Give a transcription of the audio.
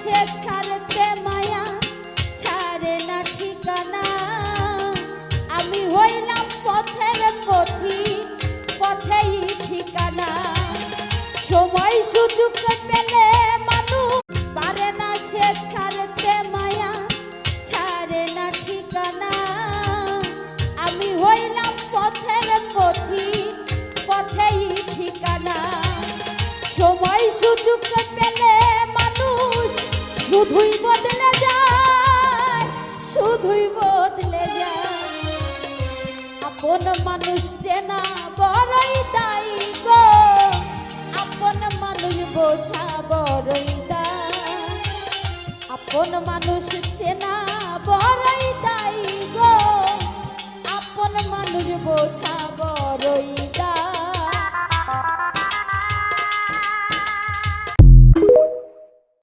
সে ছাড়তে মায়া ছাড়ে না ঠিকানা। আমি হইলাম পথের পথিক, পথেই ঠিকানা। সময় সুযোগ পেলে মানুষ পারে না সে ছাড়তে মায়া ছাড়ে না ঠিকানা। আমি হইলাম পথের পথিক, পথেই ঠিকানা। সময় সুযোগ পেলে মানুষ শুধুই বদলে যায়, শুধুই বদলে যায়। আপন মানুষ চেনা বড়ই দায়ী গো, আপন মানুষ বোঝা বড়ই দায়। আপন মানুষ চেনা